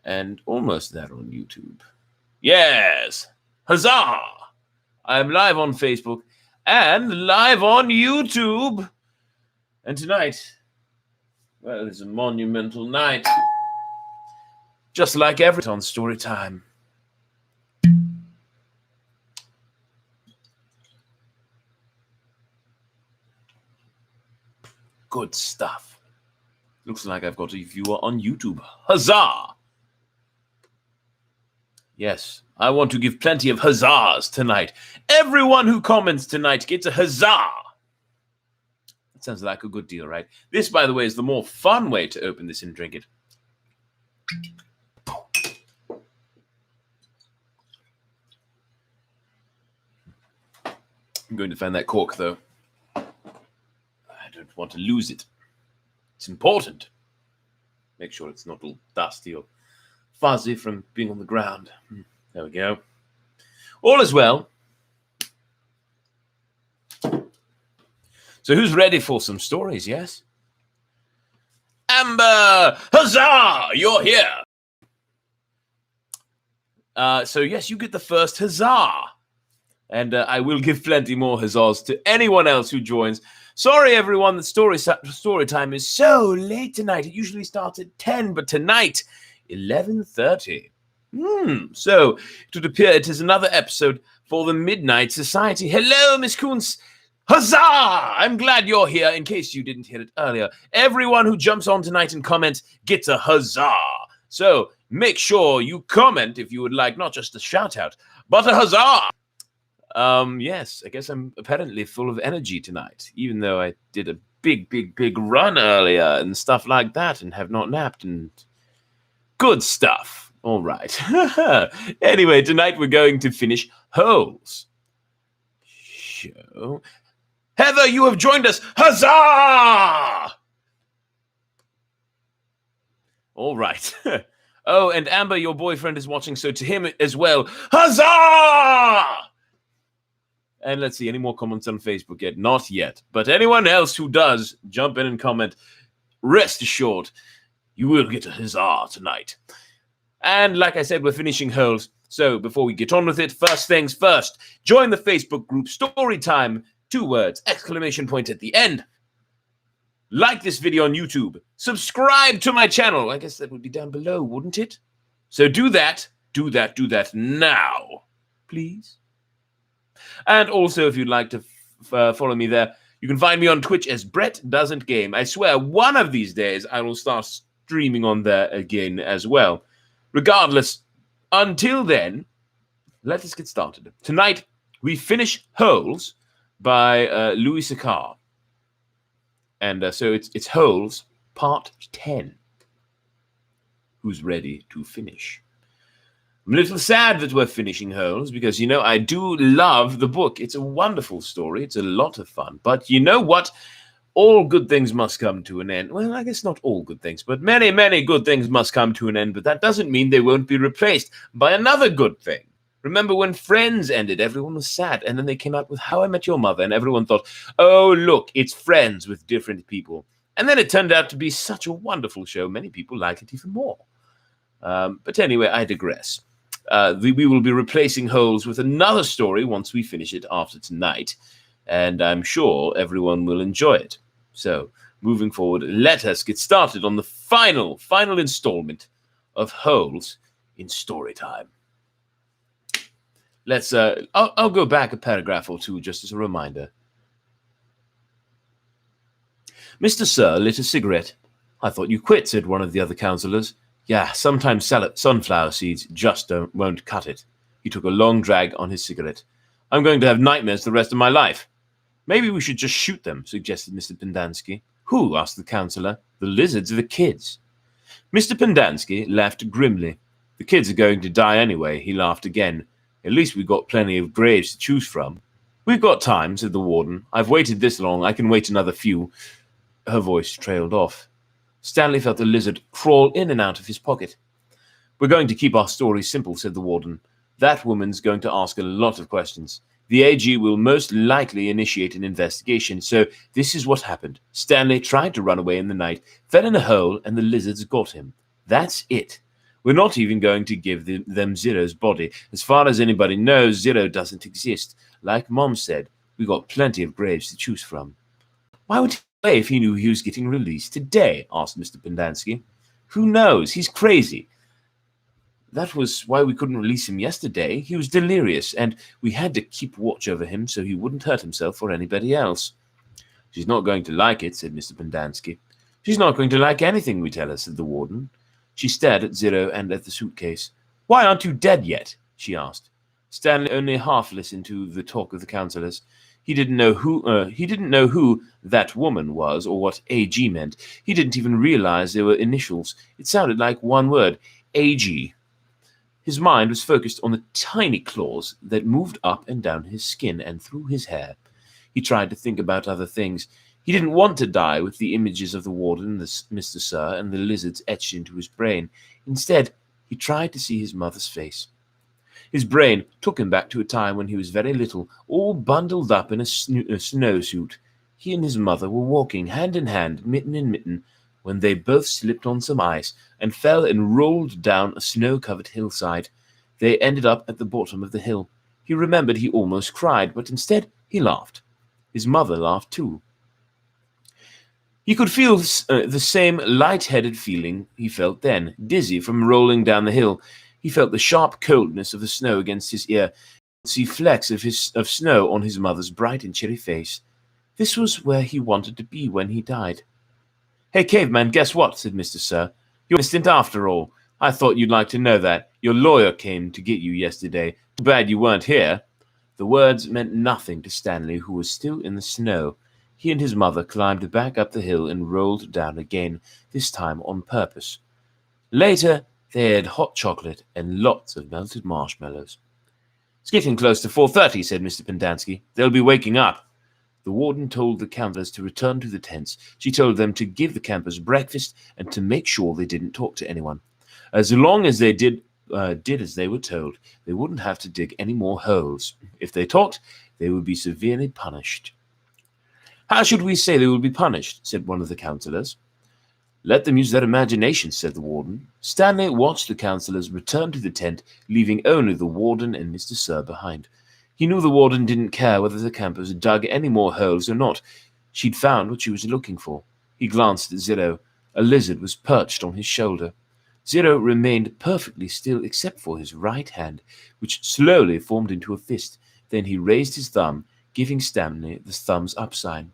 and almost there on YouTube. Yes! Huzzah! I'm live on Facebook and live on YouTube. And tonight, well, it's a monumental night. Just like every on story time. Good stuff. Looks like I've got a viewer on YouTube. Huzzah! Yes, I want to give plenty of huzzahs tonight. Everyone who comments tonight gets a huzzah. That sounds like a good deal, right? This, by the way, is the more fun way to open this and drink it. I'm going to find that cork, though. I don't want to lose it. It's important. Make sure it's not all dusty or fuzzy from being on the ground. There we go. All is well. So who's ready for some stories, yes? Amber! Huzzah! You're here! So yes, you get the first huzzah. And I will give plenty more huzzahs to anyone else who joins. Sorry, everyone, that story time is so late tonight. It usually starts at 10, but tonight, 11:30. So it would appear it is another episode for the Midnight Society. Hello, Miss Kuntz. Huzzah! I'm glad you're here, in case you didn't hear it earlier. Everyone who jumps on tonight and comments gets a huzzah. So make sure you comment if you would like not just a shout-out, but a huzzah. Yes, I guess I'm apparently full of energy tonight, even though I did a big run earlier and stuff like that and have not napped and good stuff. All right. Anyway, tonight we're going to finish Holes. Show. Heather, you have joined us. Huzzah! All right. Oh, and Amber, your boyfriend is watching, so to him as well. Huzzah! And let's see, any more comments on Facebook yet? Not yet. But anyone else who does, jump in and comment. Rest assured, you will get a huzzah tonight. And like I said, we're finishing Holes. So before we get on with it, first things first, join the Facebook group Storytime, 2 words, exclamation point at the end. Like this video on YouTube. Subscribe to my channel. I guess that would be down below, wouldn't it? So do that now, please. And also, if you'd like to follow me there, you can find me on Twitch as Brett Doesn't Game. I swear, one of these days, I will start streaming on there again as well. Regardless, until then, let us get started. Tonight, we finish Holes by Louis Sachar. And so it's Holes, part 10. Who's ready to finish? I'm a little sad that we're finishing Holes because, you know, I do love the book. It's a wonderful story. It's a lot of fun. But you know what? All good things must come to an end. Well, I guess not all good things, but many good things must come to an end. But that doesn't mean they won't be replaced by another good thing. Remember when Friends ended, everyone was sad. And then they came out with How I Met Your Mother. And everyone thought, oh, look, it's Friends with different people. And then it turned out to be such a wonderful show. Many people like it even more. But anyway, I digress. We will be replacing Holes with another story once we finish it after tonight. And I'm sure everyone will enjoy it. So, moving forward, let us get started on the final installment of Holes in Storytime. Let's, I'll go back a paragraph or two just as a reminder. Mr. Sir lit a cigarette. I thought you quit, said one of the other councillors. Yeah, sometimes sunflower seeds just won't cut it. He took a long drag on his cigarette. I'm going to have nightmares the rest of my life. Maybe we should just shoot them, suggested Mr. Pendanski. Who? Asked the councillor. The lizards are the kids. Mr. Pendanski laughed grimly. The kids are going to die anyway, he laughed again. At least we've got plenty of graves to choose from. We've got time, said the warden. I've waited this long, I can wait another few. Her voice trailed off. Stanley felt the lizard crawl in and out of his pocket. We're going to keep our story simple, said the warden. That woman's going to ask a lot of questions. The AG will most likely initiate an investigation, so this is what happened. Stanley tried to run away in the night, fell in a hole, and the lizards got him. That's it. We're not even going to give them Zero's body. As far as anybody knows, Zero doesn't exist. Like Mom said, we got plenty of graves to choose from." "Why would he play if he knew he was getting released today?" asked Mr. Pendanski. "Who knows? He's crazy. That was why we couldn't release him yesterday. He was delirious, and we had to keep watch over him so he wouldn't hurt himself or anybody else." "She's not going to like it," said Mr. Pendanski. "She's not going to like anything we tell her," said the warden. She stared at Zero and at the suitcase. "Why aren't you dead yet?" she asked. Stanley only half listened to the talk of the councillors. He didn't know who that woman was or what AG meant. He didn't even realize they were initials. It sounded like one word, AG. His mind was focused on the tiny claws that moved up and down his skin and through his hair. He tried to think about other things. He didn't want to die with the images of the warden, Mr. Sir, and the lizards etched into his brain. Instead, he tried to see his mother's face. His brain took him back to a time when he was very little, all bundled up in a snowsuit. He and his mother were walking hand in hand, mitten in mitten, when they both slipped on some ice and fell and rolled down a snow-covered hillside. They ended up at the bottom of the hill. He remembered he almost cried, but instead he laughed. His mother laughed too. He could feel the same light-headed feeling he felt then, dizzy from rolling down the hill. He felt the sharp coldness of the snow against his ear, and see flecks of snow on his mother's bright and cheery face. This was where he wanted to be when he died. "Hey, caveman, guess what?" said Mr. Sir. "You're innocent after all. I thought you'd like to know that. Your lawyer came to get you yesterday. Too bad you weren't here." The words meant nothing to Stanley, who was still in the snow. He and his mother climbed back up the hill and rolled down again, this time on purpose. Later, they had hot chocolate and lots of melted marshmallows. "It's getting close to 4:30, said Mr. Pendanski. "They'll be waking up." The warden told the campers to return to the tents. She told them to give the campers breakfast and to make sure they didn't talk to anyone. As long as they did as they were told, they wouldn't have to dig any more holes. If they talked, they would be severely punished. "How should we say they will be punished?" said one of the councillors. "Let them use their imagination," said the warden. Stanley watched the councillors return to the tent, leaving only the warden and Mr. Sir behind. He knew the warden didn't care whether the campers dug any more holes or not. She'd found what she was looking for. He glanced at Zero. A lizard was perched on his shoulder. Zero remained perfectly still except for his right hand, which slowly formed into a fist. Then he raised his thumb, giving Stanley the thumbs-up sign.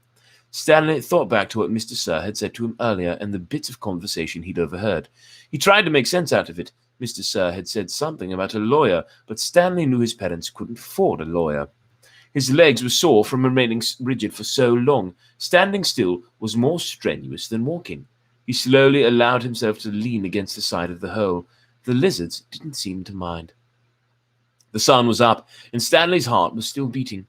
Stanley thought back to what Mr. Sir had said to him earlier and the bits of conversation he'd overheard. He tried to make sense out of it. Mr. Sir had said something about a lawyer, but Stanley knew his parents couldn't afford a lawyer. His legs were sore from remaining rigid for so long. Standing still was more strenuous than walking. He slowly allowed himself to lean against the side of the hole. The lizards didn't seem to mind. The sun was up, and Stanley's heart was still beating.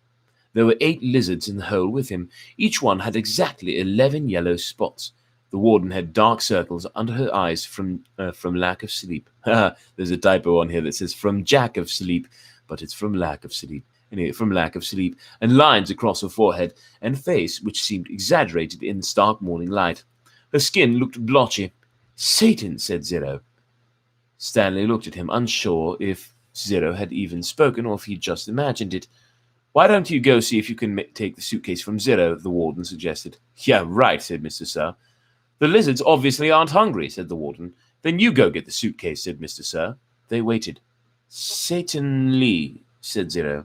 There were 8 lizards in the hole with him. Each one had exactly 11 yellow spots. The warden had dark circles under her eyes from lack of sleep. There's a typo on here that says from jack of sleep, but it's from lack of sleep. Anyway, from lack of sleep, and lines across her forehead and face which seemed exaggerated in the stark morning light. Her skin looked blotchy. "Satan," said Zero. Stanley looked at him, unsure if Zero had even spoken or if he'd just imagined it. "Why don't you go see if you can take the suitcase from Zero?" the warden suggested. "Yeah, right," said Mr. Sir. "The lizards obviously aren't hungry," said the warden. "Then you go get the suitcase," said Mr. Sir. They waited. "Satan Lee," said Zero.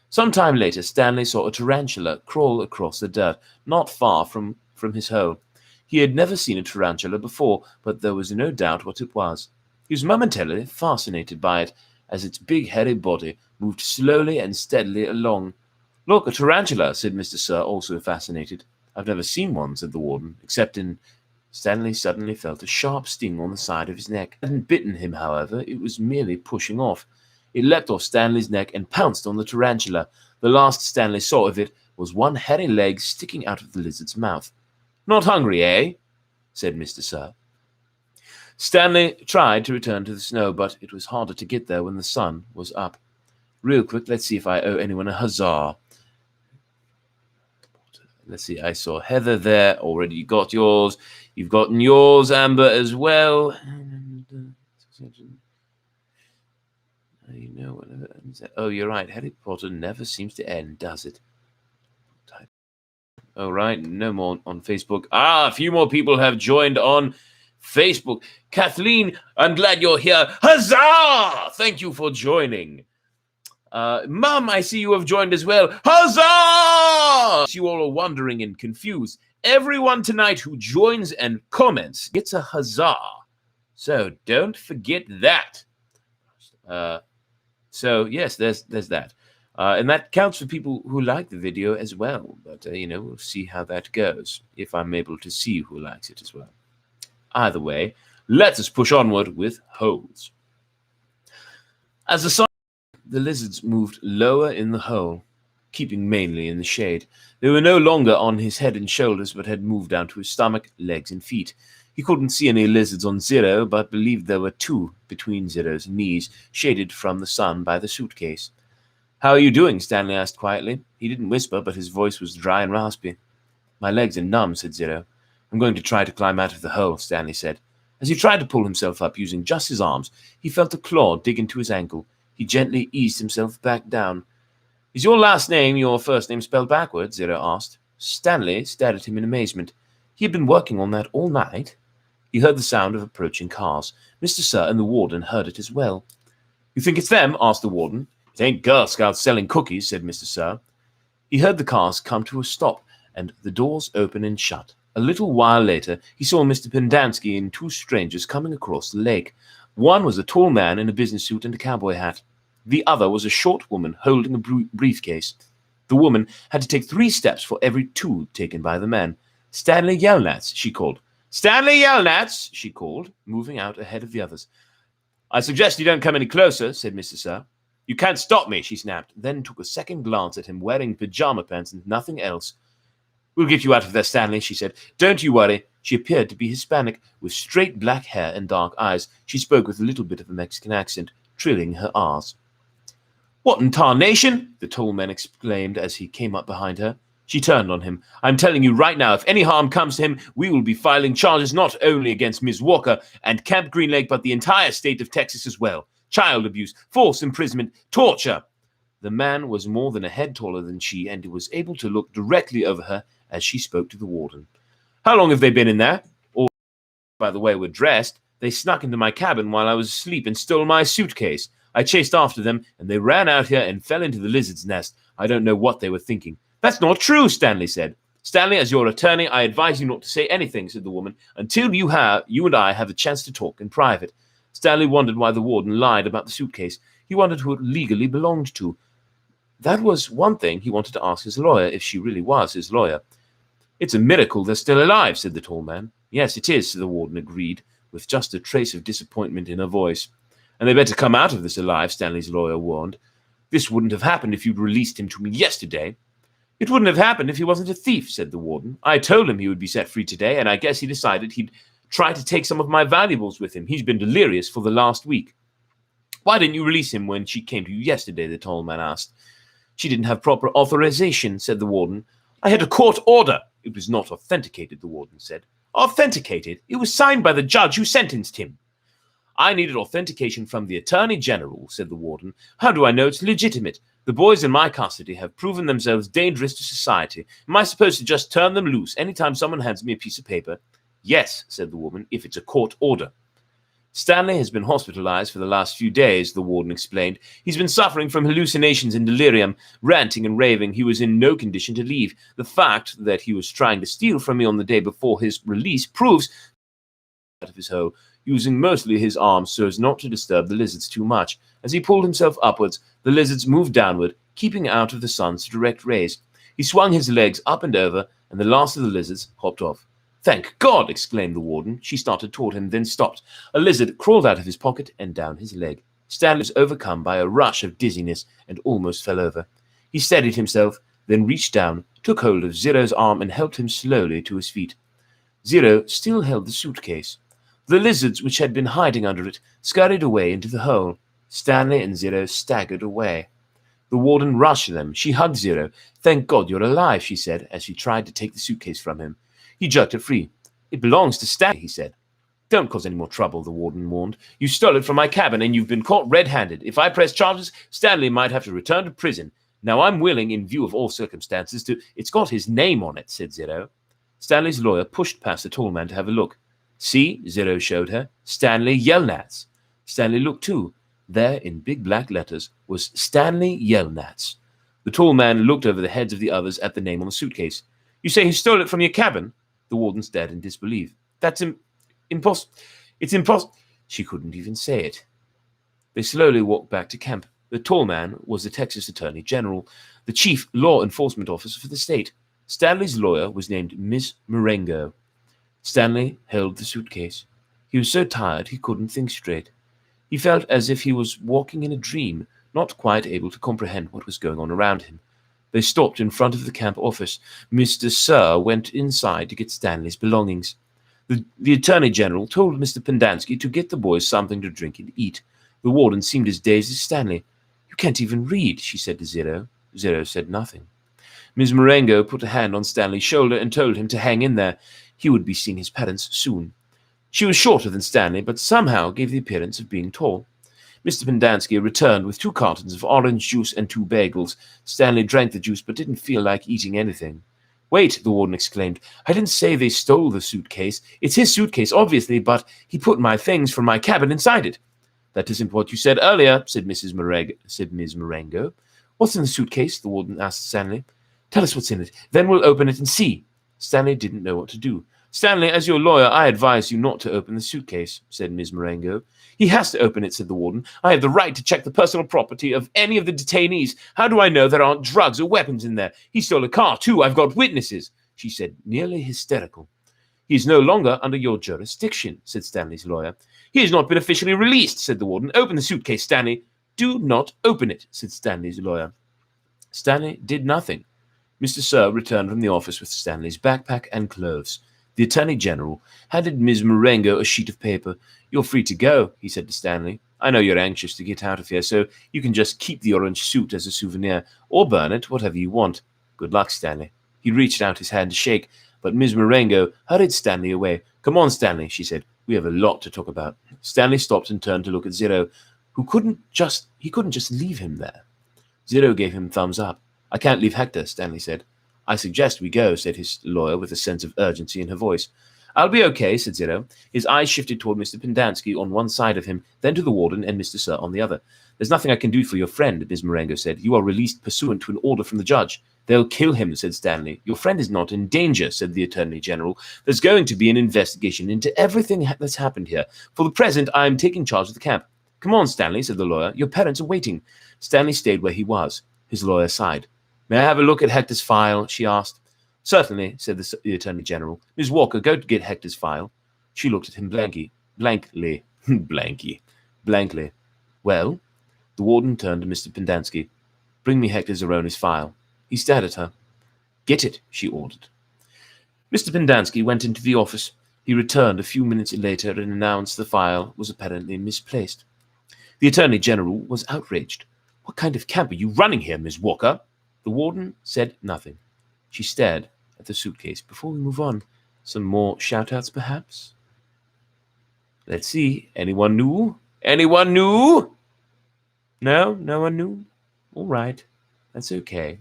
Some time later, Stanley saw a tarantula crawl across the dirt, not far from his hole. He had never seen a tarantula before, but there was no doubt what it was. He was momentarily fascinated by it, as its big, hairy body moved slowly and steadily along. "Look, a tarantula," said Mr. Sir, also fascinated. "I've never seen one," said the warden, except in... Stanley suddenly felt a sharp sting on the side of his neck. It hadn't bitten him, however. It was merely pushing off. It leapt off Stanley's neck and pounced on the tarantula. The last Stanley saw of it was one hairy leg sticking out of the lizard's mouth. "Not hungry, eh?" said Mr. Sir. Stanley tried to return to the snow, but it was harder to get there when the sun was up. Real quick, let's see if I owe anyone a huzzah. Let's see, I saw Heather there. Already got yours. You've gotten yours, Amber, as well. You know, oh, you're right. Harry Potter never seems to end, does it? All right, no more on Facebook. A few more people have joined on Facebook. Kathleen, I'm glad you're here. Huzzah! Thank you for joining. Mum, I see you have joined as well. Huzzah! You all are wondering and confused. Everyone tonight who joins and comments gets a huzzah. So don't forget that. So yes, there's that. And that counts for people who like the video as well. But, we'll see how that goes, if I'm able to see who likes it as well. Either way, let us push onward with holes. As the sun, the lizards moved lower in the hole, keeping mainly in the shade. They were no longer on his head and shoulders, but had moved down to his stomach, legs, and feet. He couldn't see any lizards on Zero, but believed there were two between Zero's knees, shaded from the sun by the suitcase. How are you doing? Stanley asked quietly. He didn't whisper, but his voice was dry and raspy. My legs are numb, said Zero. I'm going to try to climb out of the hole, Stanley said. As he tried to pull himself up using just his arms, he felt a claw dig into his ankle. He gently eased himself back down. Is your last name your first name spelled backwards? Zero asked. Stanley stared at him in amazement. He had been working on that all night. He heard the sound of approaching cars. Mr. Sir and the warden heard it as well. You think it's them? Asked the warden. It ain't Girl Scouts selling cookies, said Mr. Sir. He heard the cars come to a stop and the doors open and shut. A little while later, he saw Mr. Pendanski and two strangers coming across the lake. One was a tall man in a business suit and a cowboy hat. The other was a short woman holding a briefcase. The woman had to take 3 steps for every 2 taken by the man. Stanley Yelnats, she called. Stanley Yelnats, she called, moving out ahead of the others. I suggest you don't come any closer, said Mr. Sir. You can't stop me, she snapped, then took a second glance at him wearing pajama pants and nothing else. We'll get you out of there, Stanley, she said. Don't you worry. She appeared to be Hispanic, with straight black hair and dark eyes. She spoke with a little bit of a Mexican accent, trilling her R's. What in tarnation? The tall man exclaimed as he came up behind her. She turned on him. I'm telling you right now, if any harm comes to him, we will be filing charges not only against Ms. Walker and Camp Green Lake, but the entire state of Texas as well. Child abuse, false imprisonment, torture. The man was more than a head taller than she, and he was able to look directly over her as she spoke to the warden. How long have they been in there? Or, by the way, we're dressed. They snuck into my cabin while I was asleep and stole my suitcase. I chased after them, and they ran out here and fell into the lizard's nest. I don't know what they were thinking. That's not true, Stanley said. Stanley, as your attorney, I advise you not to say anything, said the woman, until you and I have a chance to talk in private. Stanley wondered why the warden lied about the suitcase. He wondered who it legally belonged to. That was one thing he wanted to ask his lawyer, if she really was his lawyer. It's a miracle they're still alive, said the tall man. Yes, it is, the warden agreed, with just a trace of disappointment in her voice. And they better come out of this alive, Stanley's lawyer warned. This wouldn't have happened if you'd released him to me yesterday. It wouldn't have happened if he wasn't a thief, said the warden. I told him he would be set free today, and I guess he decided he'd try to take some of my valuables with him. He's been delirious for the last week. Why didn't you release him when she came to you yesterday, the tall man asked. She didn't have proper authorization, said the warden. I had a court order. It was not authenticated, the warden said. Authenticated? It was signed by the judge who sentenced him. I needed authentication from the Attorney General, said the warden. How do I know it's legitimate? The boys in my custody have proven themselves dangerous to society. Am I supposed to just turn them loose anytime someone hands me a piece of paper? Yes, said the woman, if it's a court order. Stanley has been hospitalized for the last few days, the warden explained. He's been suffering from hallucinations and delirium, ranting and raving. He was in no condition to leave. The fact that he was trying to steal from me on the day before his release proves out of his hole, using mostly his arms so as not to disturb the lizards too much. As he pulled himself upwards, the lizards moved downward, keeping out of the sun's direct rays. He swung his legs up and over, and the last of the lizards hopped off. Thank God! Exclaimed the warden. She started toward him, then stopped. A lizard crawled out of his pocket and down his leg. Stanley was overcome by a rush of dizziness and almost fell over. He steadied himself, then reached down, took hold of Zero's arm and helped him slowly to his feet. Zero still held the suitcase. The lizards, which had been hiding under it, scurried away into the hole. Stanley and Zero staggered away. The warden rushed them. She hugged Zero. Thank God you're alive, she said, as she tried to take the suitcase from him. He jerked it free. It belongs to Stanley, he said. Don't cause any more trouble, the warden warned. You stole it from my cabin, and you've been caught red-handed. If I press charges, Stanley might have to return to prison. Now, I'm willing, in view of all circumstances, to... It's got his name on it, said Zero. Stanley's lawyer pushed past the tall man to have a look. See, Zero showed her. Stanley Yelnats. Stanley looked too. There, in big black letters, was Stanley Yelnats. The tall man looked over the heads of the others at the name on the suitcase. You say he stole it from your cabin? The warden stared in disbelief. That's impossible. It's impossible. She couldn't even say it. They slowly walked back to camp. The tall man was the Texas Attorney General, the chief law enforcement officer for the state. Stanley's lawyer was named Miss Marengo. Stanley held the suitcase. He was so tired he couldn't think straight. He felt as if he was walking in a dream, not quite able to comprehend what was going on around him. They stopped in front of the camp office. Mr. Sir went inside to get Stanley's belongings. The Attorney General told Mr. Pendanski to get the boys something to drink and eat. The warden seemed as dazed as Stanley. You can't even read, she said to Zero. Zero said nothing. Ms. Marengo put a hand on Stanley's shoulder and told him to hang in there. He would be seeing his parents soon. She was shorter than Stanley, but somehow gave the appearance of being tall. Mr. Pendanski returned with 2 cartons of orange juice and 2 bagels. Stanley drank the juice but didn't feel like eating anything. Wait, the warden exclaimed. I didn't say they stole the suitcase. It's his suitcase, obviously, but he put my things from my cabin inside it. That isn't what you said earlier, said Ms. Marengo. What's in the suitcase? The warden asked Stanley. Tell us what's in it. Then we'll open it and see. Stanley didn't know what to do. Stanley, as your lawyer, I advise you not to open the suitcase, said Ms. Marengo. He has to open it, said the warden. I have the right to check the personal property of any of the detainees. How do I know there aren't drugs or weapons in there? He stole a car, too. I've got witnesses, she said, nearly hysterical. He is no longer under your jurisdiction, said Stanley's lawyer. He has not been officially released, said the warden. Open the suitcase, Stanley. Do not open it, said Stanley's lawyer. Stanley did nothing. Mr. Sir returned from the office with Stanley's backpack and clothes. The Attorney General handed Ms. Marengo a sheet of paper. You're free to go, he said to Stanley. I know you're anxious to get out of here, so you can just keep the orange suit as a souvenir, or burn it, whatever you want. Good luck, Stanley. He reached out his hand to shake, but Ms. Marengo hurried Stanley away. Come on, Stanley, she said. We have a lot to talk about. Stanley stopped and turned to look at Zero, who couldn't just leave him there. Zero gave him thumbs up. I can't leave Hector, Stanley said. I suggest we go, said his lawyer with a sense of urgency in her voice. I'll be okay, said Zero. His eyes shifted toward Mr. Pendanski on one side of him, then to the warden and Mr. Sir on the other. There's nothing I can do for your friend, Ms. Marengo said. You are released pursuant to an order from the judge. They'll kill him, said Stanley. Your friend is not in danger, said the Attorney General. There's going to be an investigation into everything that's happened here. For the present, I'm taking charge of the camp. Come on, Stanley, said the lawyer. Your parents are waiting. Stanley stayed where he was. His lawyer sighed. May I have a look at Hector's file? She asked. Certainly, said the Attorney General. Ms. Walker, go to get Hector's file. She looked at him blankly. Well? The warden turned to Mr. Pendanski. Bring me Hector Zerone's file. He stared at her. Get it, she ordered. Mr. Pendanski went into the office. He returned a few minutes later and announced the file was apparently misplaced. The Attorney General was outraged. What kind of camp are you running here, Miss Walker? The warden said nothing. She stared at the suitcase. Before we move on, some more shout-outs, perhaps? Let's see. Anyone new? Anyone new? No? No one new? All right. That's okay.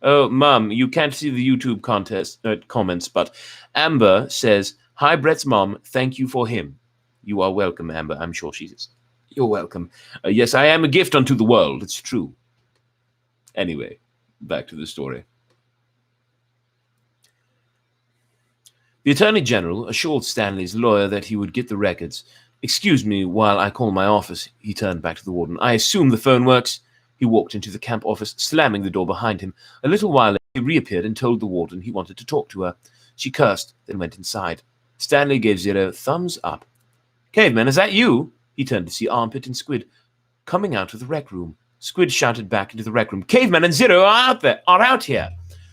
Oh, Mum, you can't see the YouTube comments, but Amber says, Hi, Brett's mom. Thank you for him. You are welcome, Amber. I'm sure she is. You're welcome. Yes, I am a gift unto the world. It's true. Anyway, back to the story. The Attorney General assured Stanley's lawyer that he would get the records. Excuse me while I call my office, he turned back to the warden. I assume the phone works. He walked into the camp office, slamming the door behind him. A little while later, he reappeared and told the warden he wanted to talk to her. She cursed, then went inside. Stanley gave Zero thumbs up. Caveman, is that you? He turned to see Armpit and Squid coming out of the rec room. Squid shouted back into the rec room, Caveman and Zero are out here.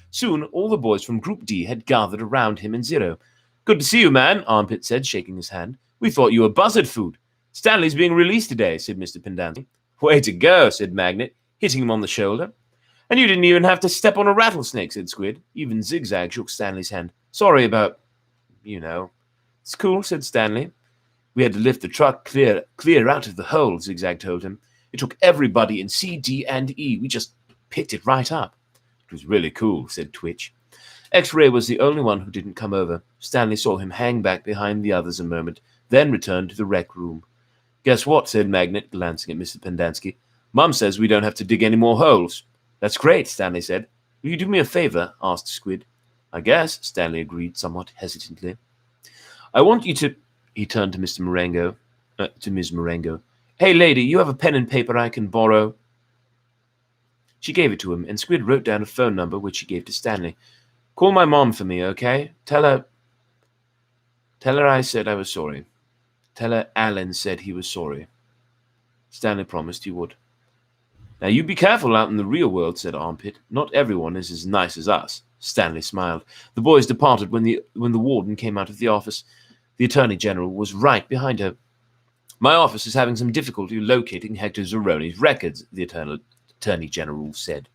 Soon, all the boys from Group D had gathered around him and Zero. Good to see you, man, Armpit said, shaking his hand. We thought you were buzzard food. Stanley's being released today, said Mr. Pendanski. Way to go, said Magnet, hitting him on the shoulder. And you didn't even have to step on a rattlesnake, said Squid. Even Zigzag shook Stanley's hand. Sorry about, It's cool, said Stanley. We had to lift the truck clear out of the hole, Zigzag told him. It took everybody in C, D, and E. We just picked it right up. It was really cool, said Twitch. X-Ray was the only one who didn't come over. Stanley saw him hang back behind the others a moment, then returned to the rec room. Guess what, said Magnet, glancing at Mr. Pendanski. Mum says we don't have to dig any more holes. That's great, Stanley said. Will you do me a favor? Asked Squid. I guess, Stanley agreed somewhat hesitantly. I want you to... He turned to Ms. Marengo. Hey, lady, you have a pen and paper I can borrow? She gave it to him, and Squid wrote down a phone number, which he gave to Stanley. Call my mom for me, okay? Tell her I said I was sorry. Tell her Alan said he was sorry. Stanley promised he would. Now you be careful out in the real world, said Armpit. Not everyone is as nice as us. Stanley smiled. The boys departed when the warden came out of the office. The Attorney General was right behind her. My office is having some difficulty locating Hector Zeroni's records, the Attorney General said.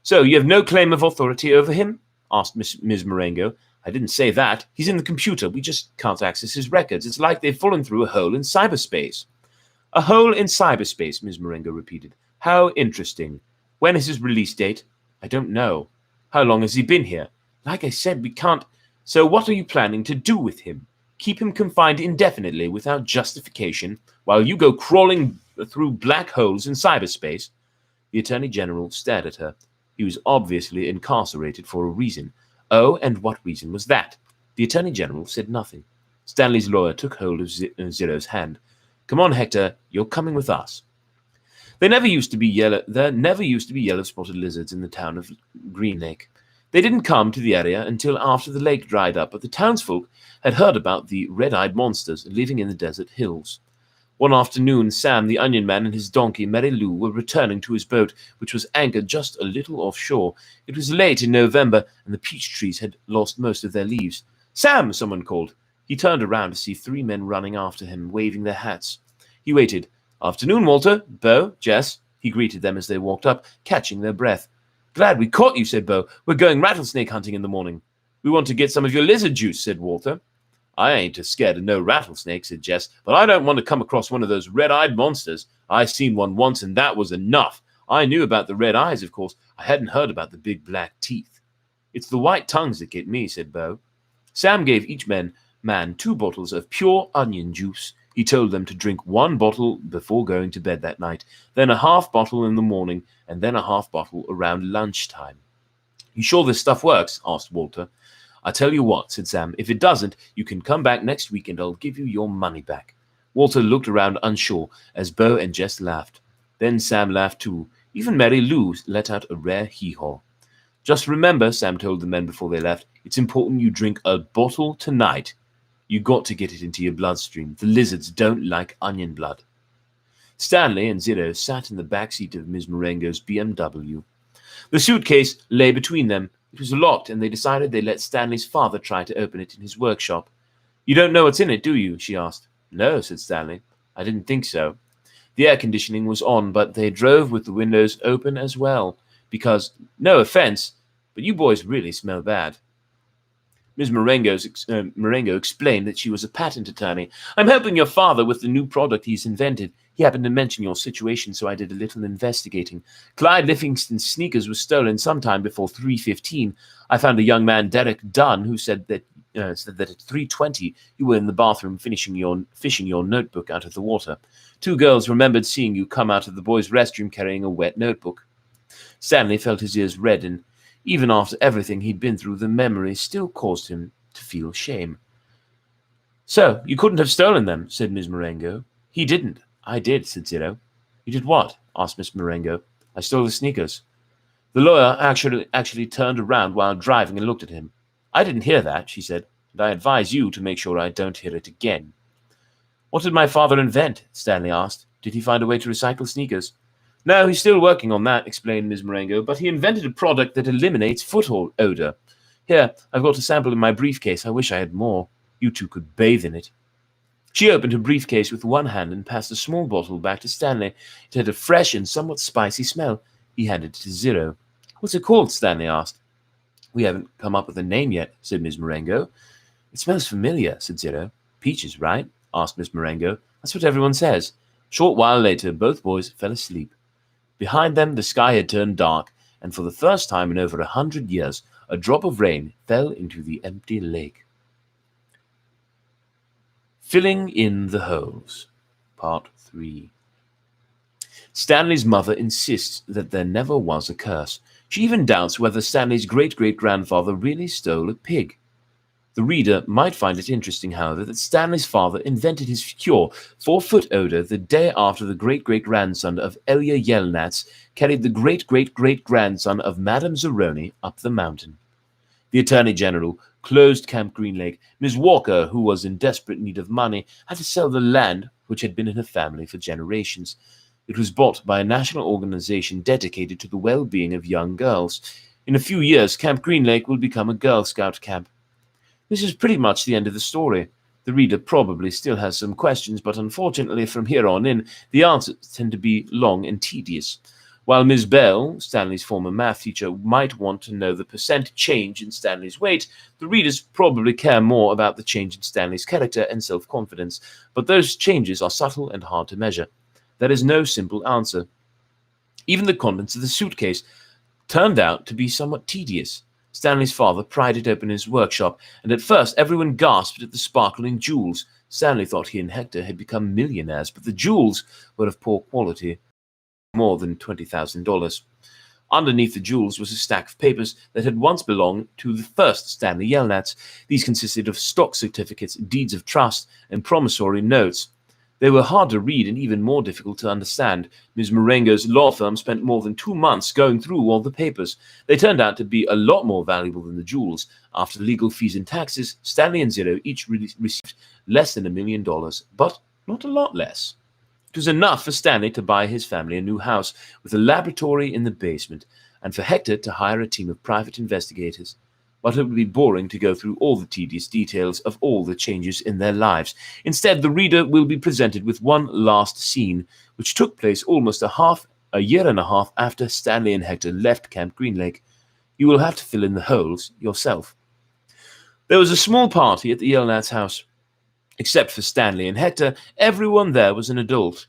So you have no claim of authority over him? Asked Ms. Marengo. I didn't say that. He's in the computer. We just can't access his records. It's like they've fallen through a hole in cyberspace. A hole in cyberspace, Ms. Marengo repeated. How interesting. When is his release date? I don't know. How long has he been here? Like I said, we can't... So what are you planning to do with him? Keep him confined indefinitely without justification while you go crawling through black holes in cyberspace? The Attorney General stared at her. He was obviously incarcerated for a reason. Oh, and what reason was that? The Attorney General said nothing. Stanley's lawyer took hold of Zero's hand. Come on, Hector, you're coming with us. There never used to be yellow-spotted lizards in the town of Green Lake. They didn't come to the area until after the lake dried up, but the townsfolk had heard about the red-eyed monsters living in the desert hills. One afternoon, Sam, the Onion Man, and his donkey, Mary Lou, were returning to his boat, which was anchored just a little offshore. It was late in November, and the peach trees had lost most of their leaves. Sam, someone called. He turned around to see 3 men running after him, waving their hats. He waited. Afternoon, Walter, Bo, Jess. He greeted them as they walked up, catching their breath. Glad we caught you, said Bo. We're going rattlesnake hunting in the morning. We want to get some of your lizard juice, said Walter. I ain't as scared of no rattlesnake, said Jess, but I don't want to come across one of those red-eyed monsters. I seen one once, and that was enough. I knew about the red eyes, of course. I hadn't heard about the big black teeth. It's the white tongues that get me, said Bo. Sam gave each man 2 bottles of pure onion juice. He told them to drink 1 bottle before going to bed that night, then a half bottle in the morning, and then a half bottle around lunchtime. You sure this stuff works? Asked Walter. I tell you what, said Sam, if it doesn't, you can come back next week and I'll give you your money back. Walter looked around unsure as Bo and Jess laughed. Then Sam laughed too. Even Mary Lou let out a rare hee-haw. Just remember, Sam told the men before they left, it's important you drink a bottle tonight. You got to get it into your bloodstream. The lizards don't like onion blood. Stanley and Zero sat in the back seat of Ms. Marengo's BMW. The suitcase lay between them. It was locked, and they decided they'd let Stanley's father try to open it in his workshop. You don't know what's in it, do you? She asked. No, said Stanley. I didn't think so. The air conditioning was on, but they drove with the windows open as well, because, no offense, but you boys really smell bad. Ms. Marengo explained that she was a patent attorney. I'm helping your father with the new product he's invented. He happened to mention your situation, so I did a little investigating. Clyde Livingston's sneakers were stolen sometime before 3:15. I found a young man, Derek Dunn, who said that at 3:20 you were in the bathroom fishing your notebook out of the water. 2 girls remembered seeing you come out of the boys' restroom carrying a wet notebook. Stanley felt his ears redden. Even after everything he'd been through, the memory still caused him to feel shame. So, you couldn't have stolen them, said Ms. Marengo. He didn't. I did, said Zero. You did what? Asked Miss Marengo. I stole the sneakers. The lawyer actually turned around while driving and looked at him. I didn't hear that, she said, and I advise you to make sure I don't hear it again. What did my father invent? Stanley asked. Did he find a way to recycle sneakers? No, he's still working on that, explained Ms. Marengo, but he invented a product that eliminates foot odor. Here, I've got a sample in my briefcase. I wish I had more. You 2 could bathe in it. She opened her briefcase with one hand and passed a small bottle back to Stanley. It had a fresh and somewhat spicy smell. He handed it to Zero. What's it called? Stanley asked. We haven't come up with a name yet, said Ms. Marengo. It smells familiar, said Zero. Peaches, right? asked Miss Marengo. That's what everyone says. A short while later, both boys fell asleep. Behind them, the sky had turned dark, and for the first time in over 100 years, a drop of rain fell into the empty lake. Filling in the holes. Part 3. Stanley's mother insists that there never was a curse. She even doubts whether Stanley's great-great-grandfather really stole a pig. The reader might find it interesting, however, that Stanley's father invented his cure for foot odor the day after the great-great-grandson of Elia Yelnats carried the great-great-great-grandson of Madame Zeroni up the mountain. The Attorney General closed Camp Green Lake. Miss Walker, who was in desperate need of money, had to sell the land which had been in her family for generations. It was bought by a national organization dedicated to the well-being of young girls. In a few years, Camp Green Lake will become a Girl Scout camp. This is pretty much the end of the story. The reader probably still has some questions, but unfortunately from here on in, the answers tend to be long and tedious. While Ms. Bell, Stanley's former math teacher, might want to know the percent change in Stanley's weight, the readers probably care more about the change in Stanley's character and self-confidence, but those changes are subtle and hard to measure. There is no simple answer. Even the contents of the suitcase turned out to be somewhat tedious. Stanley's father pried it open in his workshop, and at first everyone gasped at the sparkling jewels. Stanley thought he and Hector had become millionaires, but the jewels were of poor quality, more than $20,000. Underneath the jewels was a stack of papers that had once belonged to the first Stanley Yelnats. These consisted of stock certificates, deeds of trust, and promissory notes. They were hard to read and even more difficult to understand. Ms. Marengo's law firm spent more than 2 months going through all the papers. They turned out to be a lot more valuable than the jewels. After legal fees and taxes, Stanley and Zero each received less than $1 million, but not a lot less. It was enough for Stanley to buy his family a new house with a laboratory in the basement, and for Hector to hire a team of private investigators. But it would be boring to go through all the tedious details of all the changes in their lives. Instead, the reader will be presented with one last scene, which took place almost a year and a half after Stanley and Hector left Camp Green Lake. You will have to fill in the holes yourself. There was a small party at the Yelnats' house. Except for Stanley and Hector, everyone there was an adult.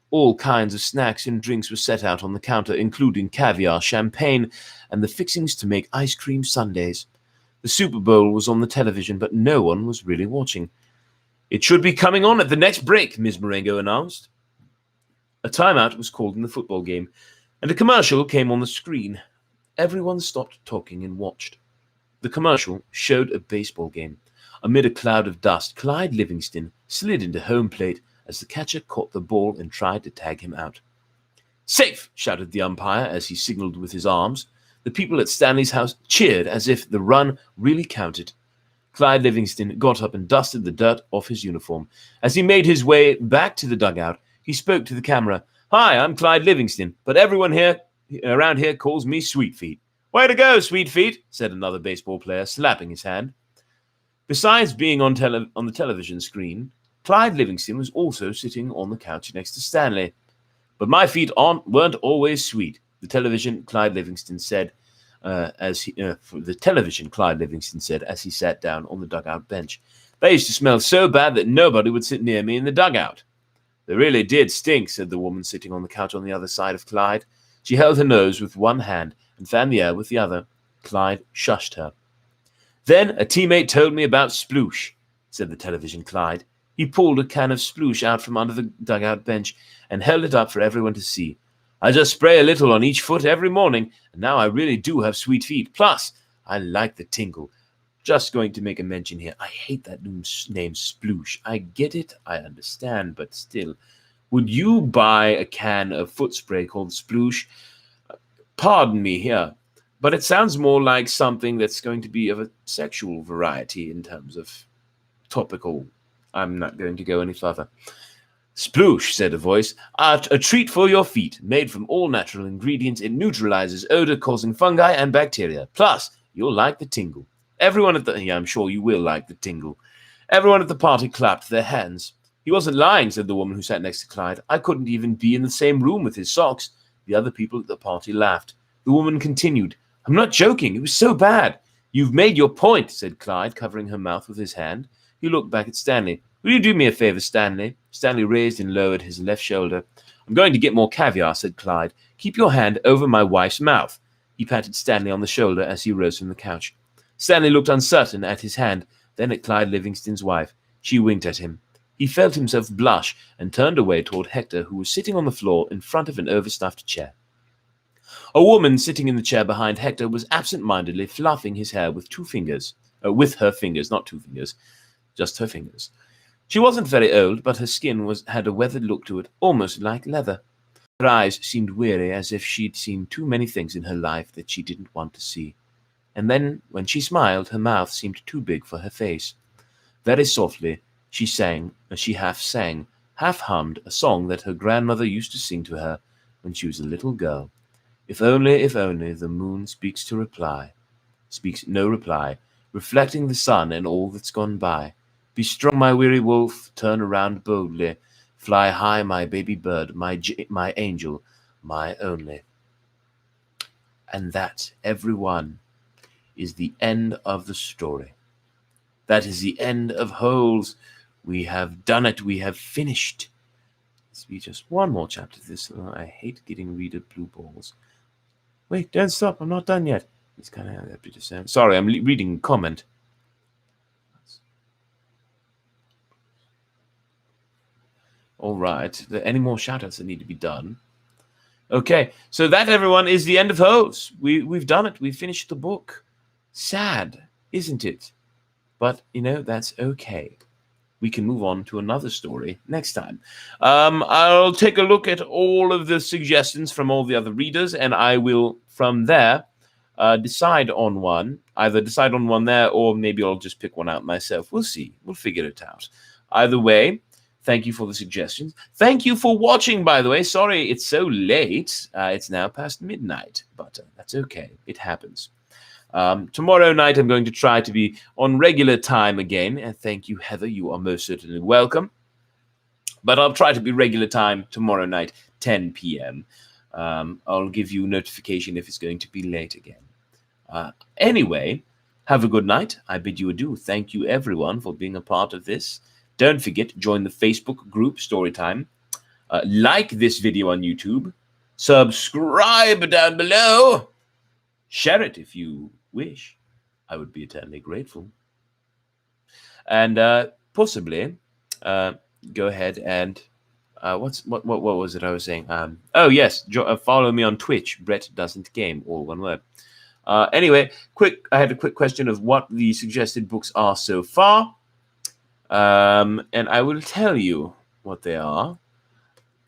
All kinds of snacks and drinks were set out on the counter, including caviar, champagne, and the fixings to make ice cream sundaes. The Super Bowl was on the television, but no one was really watching. It should be coming on at the next break, Ms. Marengo announced. A timeout was called in the football game, and a commercial came on the screen. Everyone stopped talking and watched. The commercial showed a baseball game. Amid a cloud of dust, Clyde Livingston slid into home plate as the catcher caught the ball and tried to tag him out. "Safe!" shouted the umpire as he signaled with his arms. The people at Stanley's house cheered as if the run really counted. Clyde Livingston got up and dusted the dirt off his uniform. As he made his way back to the dugout, he spoke to the camera. "Hi, I'm Clyde Livingston, but everyone around here calls me Sweet Feet." "Way to go, Sweet Feet," said another baseball player, slapping his hand. Besides being on the television screen, Clyde Livingston was also sitting on the couch next to Stanley. "But my feet weren't always sweet," the television Clyde Livingston said as he sat down on the dugout bench. "They used to smell so bad that nobody would sit near me in the dugout." "They really did stink," said the woman sitting on the couch on the other side of Clyde. She held her nose with one hand and fanned the air with the other. Clyde shushed her. "Then a teammate told me about sploosh," said the television Clyde. He pulled a can of sploosh out from under the dugout bench and held it up for everyone to see. "I just spray a little on each foot every morning, and now I really do have sweet feet. Plus, I like the tingle. Just going to make a mention here. I hate that new name, sploosh. I get it, I understand, but still. Would you buy a can of foot spray called sploosh? Pardon me here, but it sounds more like something that's going to be of a sexual variety in terms of topical. I'm not going to go any further." "Sploosh," said a voice, a treat for your feet. Made from all natural ingredients, it neutralizes odor, causing fungi and bacteria. Plus, you'll like the tingle." I'm sure you will like the tingle. Everyone at the party clapped their hands. "He wasn't lying," said the woman who sat next to Clyde. "I couldn't even be in the same room with his socks." The other people at the party laughed. The woman continued, "I'm not joking. It was so bad." "You've made your point," said Clyde, covering her mouth with his hand. He looked back at Stanley. Will you do me a favor, Stanley? Stanley raised and lowered his left shoulder. I'm going to get more caviar, said Clyde. Keep your hand over my wife's mouth. He patted Stanley on the shoulder as he rose from the couch. Stanley looked uncertain at his hand, then at Clyde Livingston's wife. She winked at him. He felt himself blush and turned away toward Hector, who was sitting on the floor in front of an overstuffed chair. A woman sitting in the chair behind Hector was absent-mindedly fluffing his hair with with her fingers, not two fingers, just her fingers. She wasn't very old, but her skin had a weathered look to it, almost like leather. Her eyes seemed weary, as if she'd seen too many things in her life that she didn't want to see. And then, when she smiled, her mouth seemed too big for her face. Very softly, she half sang, half hummed a song that her grandmother used to sing to her when she was a little girl. If only, the moon speaks no reply, reflecting the sun and all that's gone by. Be strong, my weary wolf, turn around boldly, fly high, my baby bird, my angel, my only. And that, everyone, is the end of the story. That is the end of Holes. We have done it. We have finished. This will be just one more chapter to this. I hate getting reader blue balls. Wait, don't stop. I'm not done yet. It's kind of a bit of sound. Sorry, I'm reading a comment. All right. Are there any more shout-outs that need to be done? Okay. So that, everyone, is the end of Holes. We've done it. We've finished the book. Sad, isn't it? But, that's okay. We can move on to another story next time. I'll take a look at all of the suggestions from all the other readers, and I will, from there, decide on one. Either decide on one there, or maybe I'll just pick one out myself. We'll see. We'll figure it out. Either way, thank you for the suggestions. Thank you for watching, by the way. Sorry it's so late. It's now past midnight, but that's okay. It happens. Tomorrow night, I'm going to try to be on regular time again. And thank you, Heather. You are most certainly welcome. But I'll try to be regular time tomorrow night, 10 p.m. I'll give you notification if it's going to be late again. Anyway, have a good night. I bid you adieu. Thank you, everyone, for being a part of this. Don't forget, join the Facebook group Storytime. Like this video on YouTube. Subscribe down below. Share it if you wish. I would be eternally grateful. And possibly go ahead and what was it I was saying? Oh yes, follow me on Twitch. Brett Doesn't Game, all one word. Anyway, I had a quick question of what the suggested books are so far, and I will tell you what they are.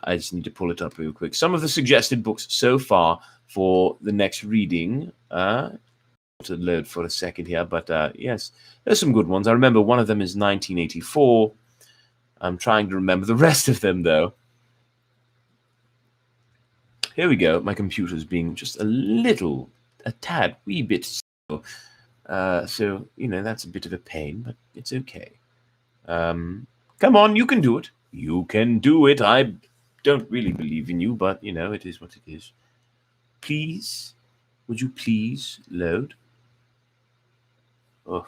I just need to pull it up real quick. Some of the suggested books so far for the next reading. To load for a second here, but yes, there's some good ones. I remember one of them is 1984. I'm trying to remember the rest of them, though. Here we go. My computer's being just a tad, wee bit slow. So, that's a bit of a pain, but it's okay. Come on, you can do it. You can do it. I don't really believe in you, but, it is what it is. Please, would you please load? Oh.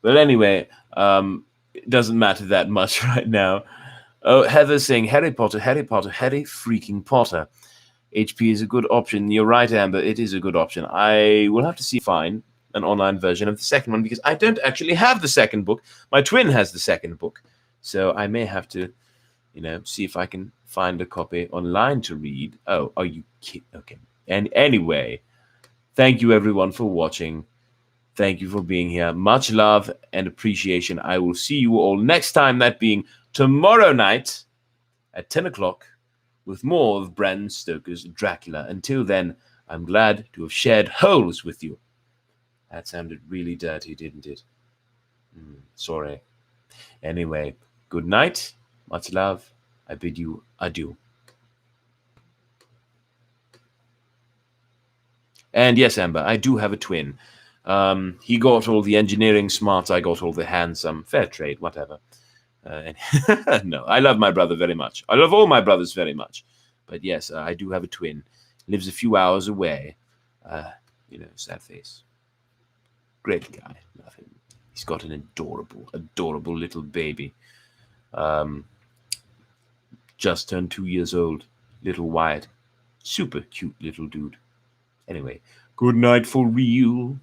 Well, anyway, it doesn't matter that much right now. Oh, Heather's saying Harry Potter, Harry freaking Potter. HP is a good option. You're right, Amber. It is a good option. I will have to see if I find an online version of the second one because I don't actually have the second book. My twin has the second book. So I may have to, see if I can find a copy online to read. Oh, are you kidding? Okay. And anyway, thank you everyone for watching. Thank you for being here. Much love and appreciation. I will see you all next time, that being tomorrow night at 10 o'clock with more of Bram Stoker's Dracula. Until then, I'm glad to have shared Holes with you. That sounded really dirty, didn't it? Sorry. Anyway, good night. Much love. I bid you adieu. And yes, Amber, I do have a twin. He got all the engineering smarts. I got all the handsome. Fair trade, whatever. No, I love my brother very much. I love all my brothers very much. But yes, I do have a twin. Lives a few hours away. Sad face. Great guy. Love him. He's got an adorable little baby. Just turned 2 years old. Little Wyatt. Super cute little dude. Anyway, good night for real.